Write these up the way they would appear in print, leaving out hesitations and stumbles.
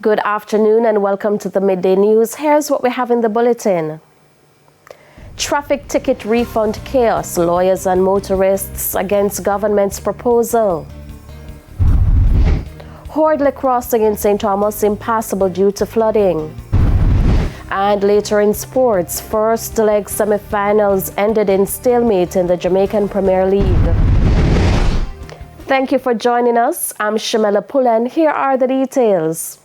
Good afternoon and welcome to the Midday News. Here's what we have in the bulletin. Traffic ticket refund chaos, lawyers and motorists against government's proposal. Hordley crossing in St. Thomas impassable due to flooding. And later in sports, first leg semi-finals ended in stalemate in the Jamaican Premier League. Thank you for joining us. I'm Shamela Pullen. Here are the details.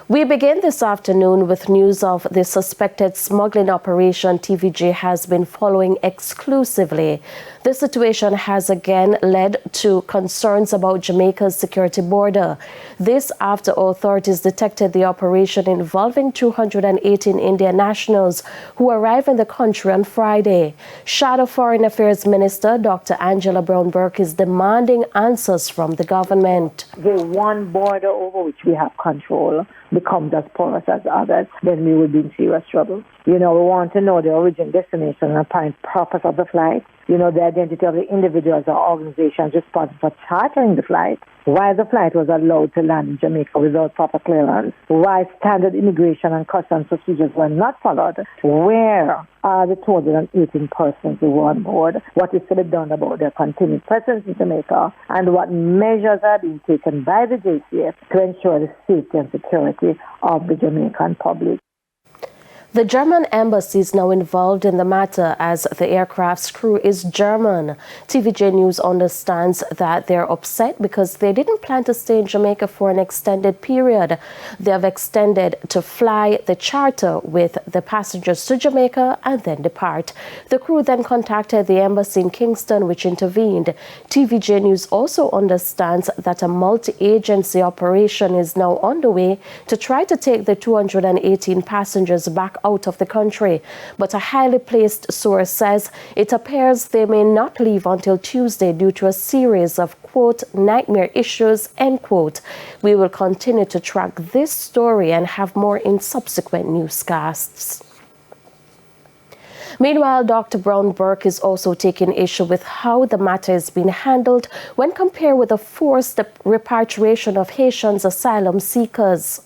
We begin this afternoon with news of the suspected smuggling operation TVJ has been following exclusively. The situation has again led to concerns about Jamaica's security border. This after authorities detected the operation involving 218 Indian nationals who arrived in the country on Friday. Shadow Foreign Affairs Minister Dr. Angela Brown-Burke is demanding answers from the government. The one border over which we have control becomes as porous as others, then we will be in serious trouble. We want to know the origin, destination, and purpose of the flight. The identity of the individuals or organizations responsible for chartering the flight. Why the flight was allowed to land in Jamaica without proper clearance. Why standard immigration and customs procedures were not followed. Where are the 218 persons who were on board? What is to be done about their continued presence in Jamaica? And what measures are being taken by the JCF to ensure the safety and security of the Jamaican public? The German embassy is now involved in the matter as the aircraft's crew is German. TVJ News understands that they're upset because they didn't plan to stay in Jamaica for an extended period. They have extended to fly the charter with the passengers to Jamaica and then depart. The crew then contacted the embassy in Kingston, which intervened. TVJ News also understands that a multi-agency operation is now underway to try to take the 218 passengers back out of the country, but a highly placed source says it appears they may not leave until Tuesday due to a series of, quote, nightmare issues, end quote. We will continue to track this story and have more in subsequent newscasts. Meanwhile, Dr. Brown-Burke is also taking issue with how the matter is being handled when compared with the forced repatriation of Haitians asylum seekers.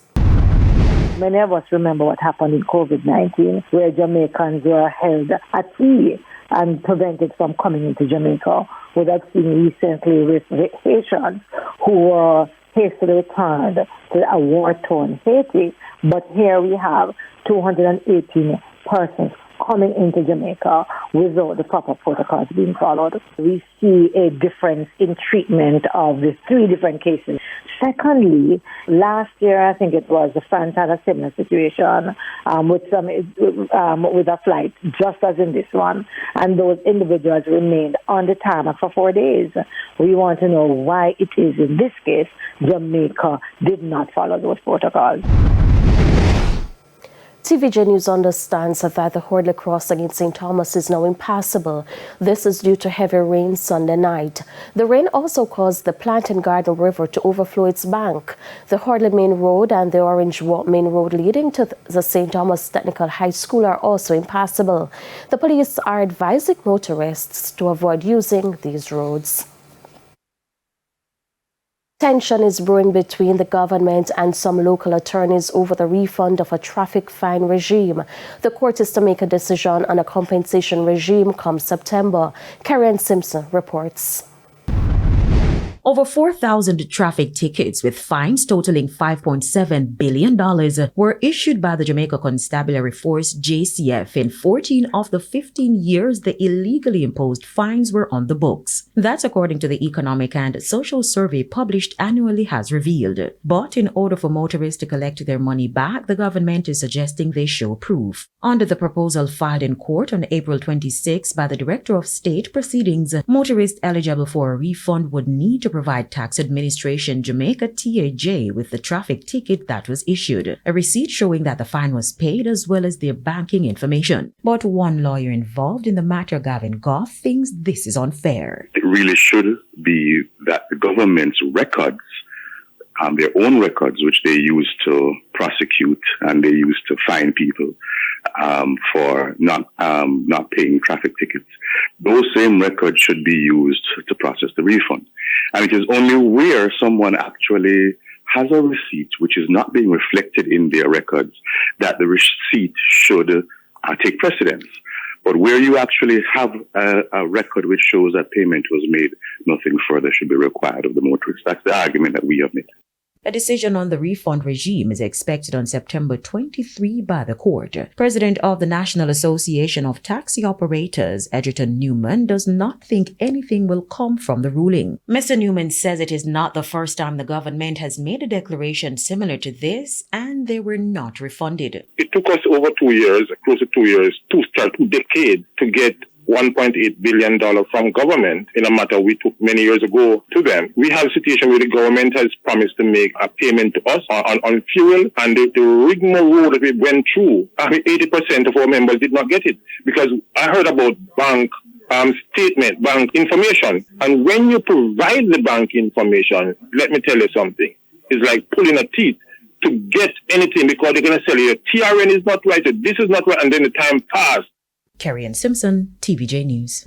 Many of us remember what happened in COVID-19, where Jamaicans were held at sea and prevented from coming into Jamaica. We have seen recently with Haitians who were hastily returned to a war-torn Haiti. But here we have 218 persons coming into Jamaica without the proper protocols being followed. We see a difference in treatment of the three different cases. Secondly, last year, I think it was, France had a similar situation with a flight, just as in this one, and those individuals remained on the tarmac for 4 days. We want to know why it is in this case Jamaica did not follow those protocols. TVJ News understands that the Hordley crossing in St. Thomas is now impassable. This is due to heavy rain Sunday night. The rain also caused the Plantain Garden River to overflow its bank. The Hordley Main Road and the Orange Walk Main Road leading to the St. Thomas Technical High School are also impassable. The police are advising motorists to avoid using these roads. Tension is brewing between the government and some local attorneys over the refund of a traffic fine regime. The court is to make a decision on a compensation regime come September. Karen Simpson reports. Over 4,000 traffic tickets with fines totaling $5.7 billion were issued by the Jamaica Constabulary Force JCF in 14 of the 15 years the illegally imposed fines were on the books. That's according to the Economic and Social Survey published annually has revealed. But in order for motorists to collect their money back, the government is suggesting they show proof. Under the proposal filed in court on April 26 by the Director of State Proceedings, motorists eligible for a refund would need to provide Tax Administration Jamaica TAJ with the traffic ticket that was issued, a receipt showing that the fine was paid as well as their banking information. But one lawyer involved in the matter, Gavin Goff, thinks this is unfair. It really should be that the government's records, their own records, which they use to prosecute and they use to fine people for not paying traffic tickets, those same records should be used to process the refund. And it is only where someone actually has a receipt which is not being reflected in their records, that the receipt should take precedence. But where you actually have a record which shows that payment was made, nothing further should be required of the motorist. That's the argument that we have made. A decision on the refund regime is expected on September 23 by the court. President of the National Association of Taxi Operators, Edgerton Newman, does not think anything will come from the ruling. Mr. Newman says it is not the first time the government has made a declaration similar to this, and they were not refunded. It took us over 2 years, close to 2 years, 2 decades to get $1.8 billion from government in a matter we took many years ago to them. We have a situation where the government has promised to make a payment to us on fuel, and the rigmarole that we went through, 80% of our members did not get it, because I heard about bank statement, bank information. And when you provide the bank information, let me tell you something, it's like pulling a teeth to get anything, because they're going to tell you TRN is not right, this is not right, and then the time passed. Carrie Ann Simpson, TVJ News.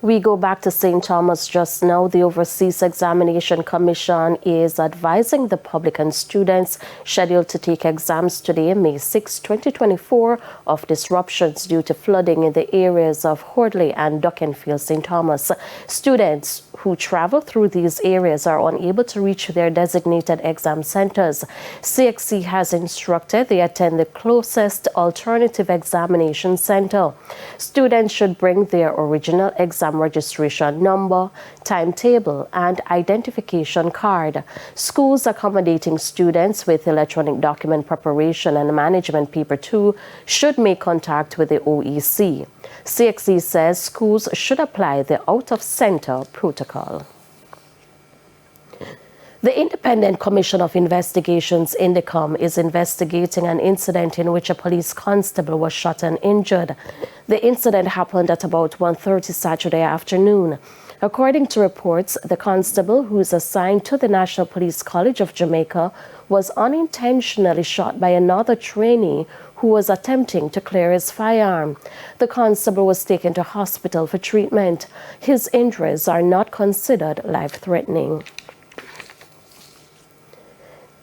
We go back to St. Thomas just now. The Overseas Examination Commission is advising the public and students scheduled to take exams today, May 6, 2024, of disruptions due to flooding in the areas of Hordley and Duckenfield, St. Thomas. Students who travel through these areas are unable to reach their designated exam centers. CXC has instructed they attend the closest alternative examination center. Students should bring their original exam registration number, timetable, and identification card. Schools accommodating students with electronic document preparation and management paper 2 should make contact with the OEC. CXC says schools should apply the out-of-center protocol. The Independent Commission of Investigations, INDECOM, is investigating an incident in which a police constable was shot and injured. The incident happened at about 1:30 Saturday afternoon. According to reports, the constable, who is assigned to the National Police College of Jamaica, was unintentionally shot by another trainee who was attempting to clear his firearm. The constable was taken to hospital for treatment. His injuries are not considered life-threatening.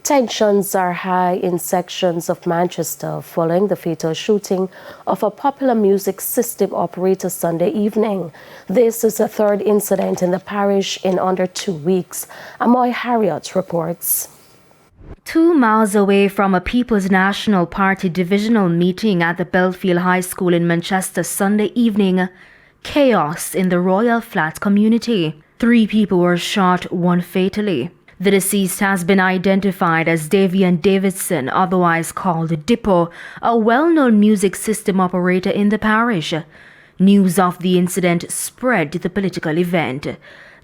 Tensions are high in sections of Manchester following the fatal shooting of a popular music system operator Sunday evening. This is the third incident in the parish in under 2 weeks. Amoy Harriott reports. 2 miles away from a People's National Party divisional meeting at the Belfield High School in Manchester Sunday evening, chaos in the Royal Flat community. 3 people were shot, 1 fatally. The deceased has been identified as Davian Davidson, otherwise called Dippo, a well-known music system operator in the parish. News of the incident spread to the political event.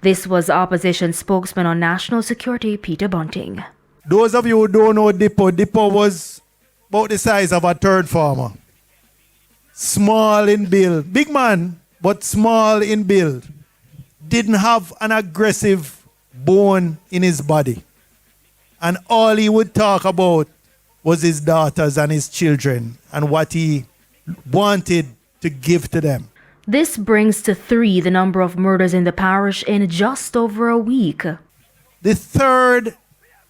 This was opposition spokesman on national security, Peter Bunting. Those of you who don't know Dippo was about the size of a third farmer. Small in build. Big man, but small in build. Didn't have an aggressive bone in his body. And all he would talk about was his daughters and his children and what he wanted to give to them. This brings to 3 the number of murders in the parish in just over a week. The third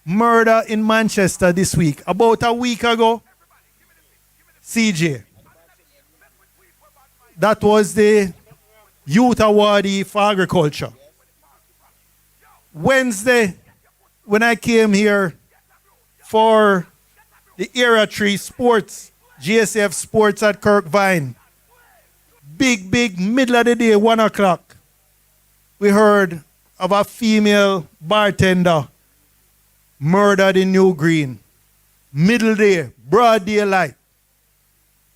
murder in Manchester this week. About a week ago, CJ. That was the Youth Awardee for Agriculture. Wednesday, when I came here for the Area 3 Sports, GSF Sports at Kirkvine, big, middle of the day, 1 o'clock, we heard of a female bartender murdered in New Green. Middle day, broad daylight.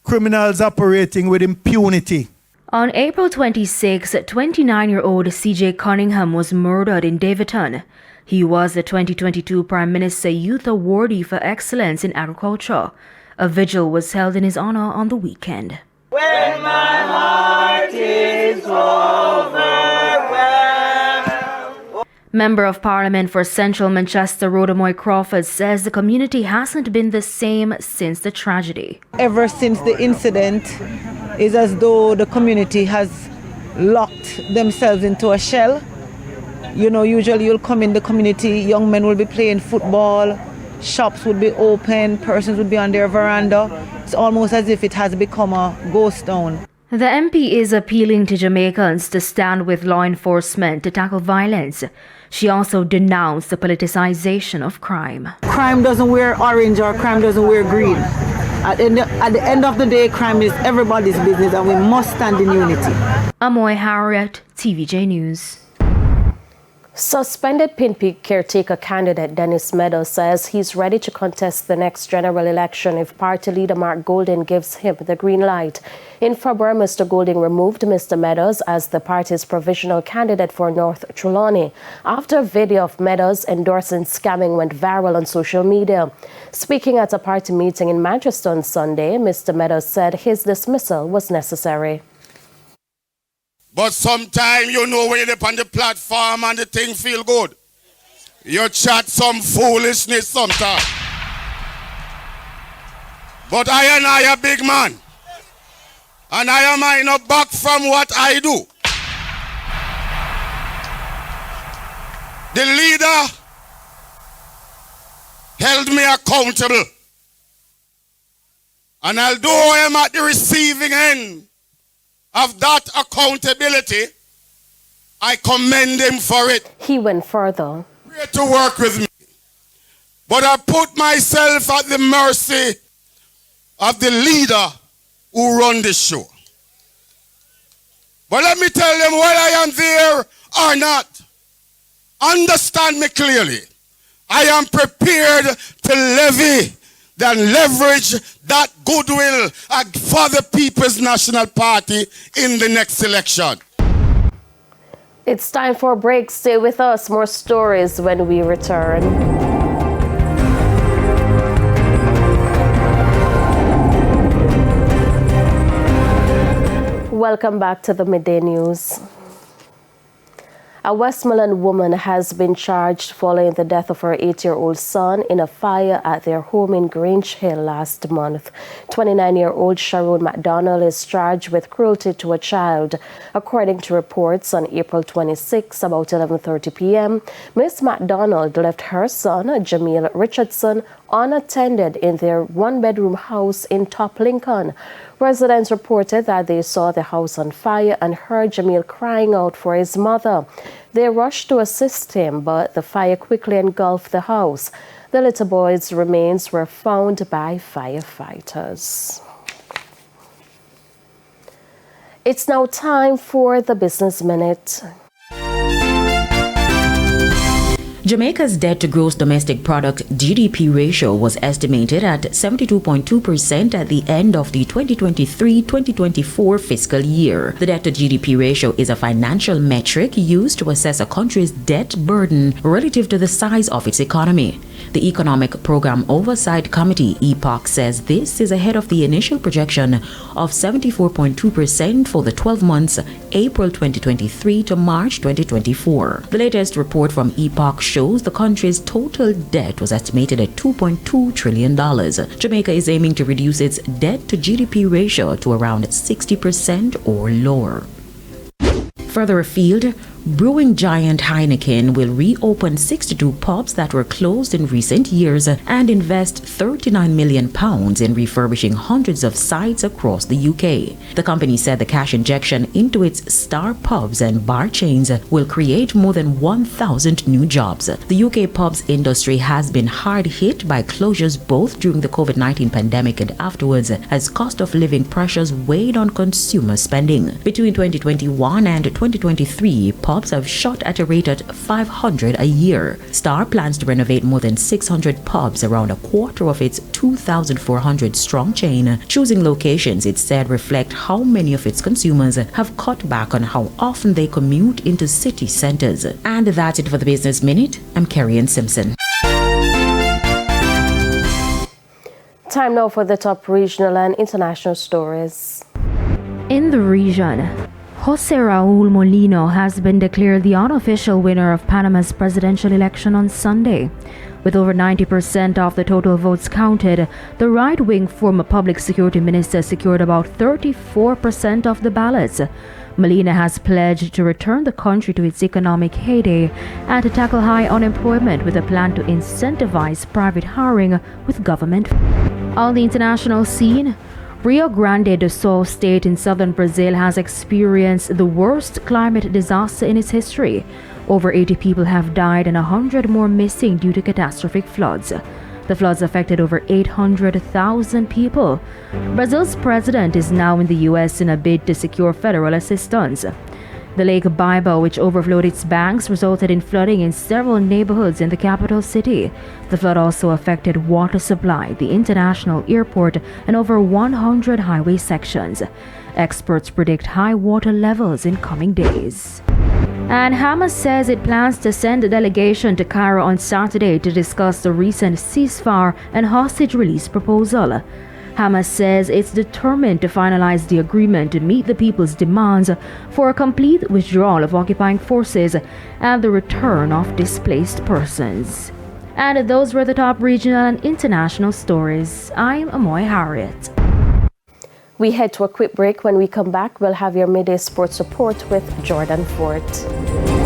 Criminals operating with impunity. On April 26, 29-year-old CJ Cunningham was murdered in Davidton. He was the 2022 Prime Minister Youth Awardee for Excellence in Agriculture. A vigil was held in his honor on the weekend. When my heart is overwhelmed. Member of Parliament for Central Manchester, Rhodamoy Crawford, says the community hasn't been the same since the tragedy. Ever since the incident, it's as though the community has locked themselves into a shell. Usually you'll come in the community, young men will be playing football, shops would be open, persons would be on their veranda. It's almost as if it has become a ghost town. The MP is appealing to Jamaicans to stand with law enforcement to tackle violence. She also denounced the politicization of crime. Crime doesn't wear orange or crime doesn't wear green. At the end of the day, crime is everybody's business and we must stand in unity. Amoy Harriet, TVJ News. Suspended PNP caretaker candidate Dennis Meadows says he's ready to contest the next general election if party leader Mark Golding gives him the green light. In February, Mr. Golding removed Mr. Meadows as the party's provisional candidate for North Trelawney after a video of Meadows endorsing scamming went viral on social media. Speaking at a party meeting in Manchester on Sunday, Mr. Meadows said his dismissal was necessary. But sometimes, when you're on the platform and the thing feel good, you chat some foolishness sometimes. But I a big man. And I not back from what I do. The leader held me accountable. And although I am at the receiving end of that accountability, I commend him for it. He went further. Here to work with me. But I put myself at the mercy of the leader who run this show. But let me tell them, whether I am there or not, understand me clearly. I am prepared to leverage that goodwill for the People's National Party in the next election. It's time for a break. Stay with us. More stories when we return. Welcome back to the Midday News. A Westmoreland woman has been charged following the death of her 8-year-old son in a fire at their home in Grange Hill last month. 29-year-old Sharon McDonald is charged with cruelty to a child. According to reports on April 26, about 11:30 p.m., Miss McDonald left her son, Jamil Richardson, unattended in their one-bedroom house in Top Lincoln. Residents reported that they saw the house on fire and heard Jamil crying out for his mother. They rushed to assist him, but the fire quickly engulfed the house. The little boy's remains were found by firefighters. It's now time for the Business Minute. Jamaica's debt to gross domestic product GDP ratio was estimated at 72.2% at the end of the 2023-2024 fiscal year. The debt to GDP ratio is a financial metric used to assess a country's debt burden relative to the size of its economy. The Economic Program Oversight Committee, EPOC, says this is ahead of the initial projection of 74.2% for the 12 months April 2023 to March 2024. The latest report from EPOC shows the country's total debt was estimated at $2.2 trillion. Jamaica is aiming to reduce its debt to GDP ratio to around 60% or lower. Further afield, brewing giant Heineken will reopen 62 pubs that were closed in recent years and invest £39 million in refurbishing hundreds of sites across the UK. The company said the cash injection into its star pubs and bar chains will create more than 1,000 new jobs. The UK pubs industry has been hard hit by closures both during the COVID-19 pandemic and afterwards, as cost of living pressures weighed on consumer spending. Between 2021 and 2023, pubs have shot at a rate at 500 a year. Star plans to renovate more than 600 pubs, around a quarter of its 2,400 strong chain. Choosing locations, it said, reflect how many of its consumers have cut back on how often they commute into city centers. And that's it for the Business Minute. I'm Kerry-Ann Simpson. Time now for the top regional and international stories. In the region, Jose Raul Molino has been declared the unofficial winner of Panama's presidential election on Sunday. With over 90% of the total votes counted, the right-wing former public security minister secured about 34% of the ballots. Molina has pledged to return the country to its economic heyday and to tackle high unemployment with a plan to incentivize private hiring with government. On the international scene, Rio Grande do Sul state in southern Brazil has experienced the worst climate disaster in its history. Over 80 people have died and 100 more missing due to catastrophic floods. The floods affected over 800,000 people. Brazil's president is now in the U.S. in a bid to secure federal assistance. The Lake Biba, which overflowed its banks, resulted in flooding in several neighborhoods in the capital city. The flood also affected water supply, the international airport, and over 100 highway sections. Experts predict high water levels in coming days. And Hamas says it plans to send a delegation to Cairo on Saturday to discuss the recent ceasefire and hostage release proposal. Hamas says it's determined to finalize the agreement to meet the people's demands for a complete withdrawal of occupying forces and the return of displaced persons. And those were the top regional and international stories. I'm Amoy Harriet. We head to a quick break. When we come back, we'll have your Midday Sports Report with Jordan Fort.